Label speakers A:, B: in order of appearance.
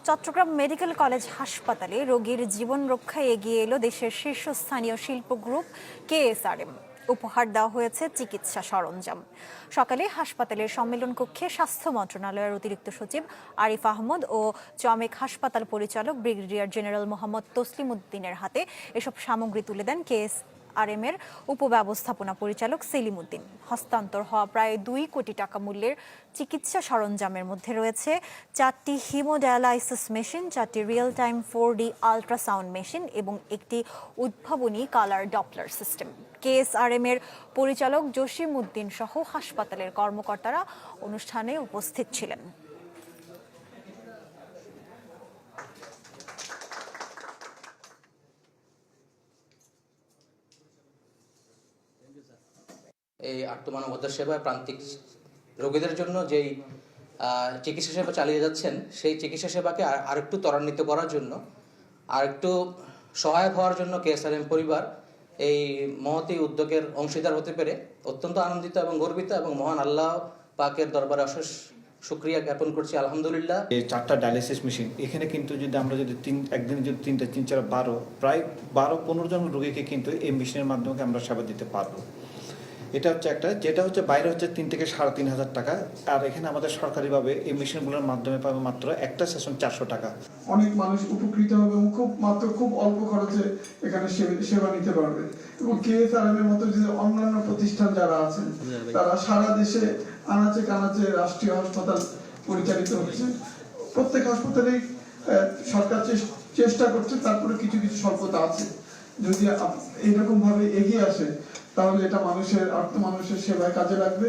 A: Chittagong medical college হাসপাতালে রোগীর জীবন রক্ষায় এগিয়ে এলো দেশের শীর্ষস্থানীয় শিল্প গ্রুপ কেএসআরএম। উপহার দেওয়া হয়েছে চিকিৎসা সরঞ্জাম। সকালে হাসপাতালের সম্মেলন কক্ষে স্বাস্থ্য মন্ত্রণালয়ের অতিরিক্ত সচিব আরিফ আহমদ ও চমেক হাসপাতাল পরিচালক ব্রিগেডিয়ার জেনারেল মোহাম্মদ তসলিম উদ্দিনের হাতে এসব সামগ্রী তুলে দেন কেএসআরএম এর উপব্যবস্থাপনা পরিচালক সেলিম উদ্দিন। হস্তান্তর হওয়া প্রায় 2 কোটি টাকা মূল্যের চিকিৎসা সরঞ্জামের মধ্যে রয়েছে 4টি হিমোডায়ালাইসিস মেশিন, 4টি real time 4D ultrasound machine এবং একটি উদ্ভাবনী কালার ডপলার সিস্টেম। কেএসআরএম এর পরিচালক জসিম উদ্দিন সহ হাসপাতালের কর্মকর্তারা অনুষ্ঠানে উপস্থিত ছিলেন।
B: এই আত্মমানবতার সেবায় প্রান্তিক রোগীদের জন্য যেই চিকিৎসা সেবা চালিয়ে যাচ্ছেন, সেই চিকিৎসা সেবাকে আরেকটু ত্বরান্বিত করার জন্য, আরেকটু সহায়ক হওয়ার জন্য কেএসআরএম পরিবার এই মহতী উদ্যোগের অংশীদার হতে পেরে অত্যন্ত আনন্দিত এবং গর্বিত, এবং মহান আল্লাহ পাকের দরবারে অশেষ শুকরিয়া জ্ঞাপন করছি। আলহামদুলিল্লাহ।
C: এই 4টা ডায়ালিসিস মেশিন এখানে কিন্তু যদি আমরা যদি একদিনে যদি 3, 4, 12 প্রায় 12-15 জন রোগীকে কিন্তু এই মেশিনের মাধ্যমে আমরা সেবা দিতে পারবো। এটা হচ্ছে একটা, যেটা হচ্ছে বাইরে হচ্ছে 3 থেকে 3,500 টাকা, আর এখানে আমাদের সরকারিভাবে এই মেশিনগুলোর মাধ্যমে পাবে মাত্র একটা সেশন 400 টাকা।
D: অনেক মানুষ উপকৃত হবে এবং খুব অল্প খরচে এখানে সেবা নিতে পারবে। এবং কেএসআরএম এর মতো যে অন্যান্য প্রতিষ্ঠান যারা আছেন তারা সারা দেশে আনাচে কানাচে রাষ্ট্রীয় হাসপাতাল পরিচালিত হচ্ছে। প্রত্যেক হাসপাতালেই সরকার চেষ্টা করছে, তারপরে কিছু কিছু স্বল্পতা আছে। যদি এইরকম ভাবে এগিয়ে আসে তাহলে এটা মানুষের সেবায় কাজে লাগবে।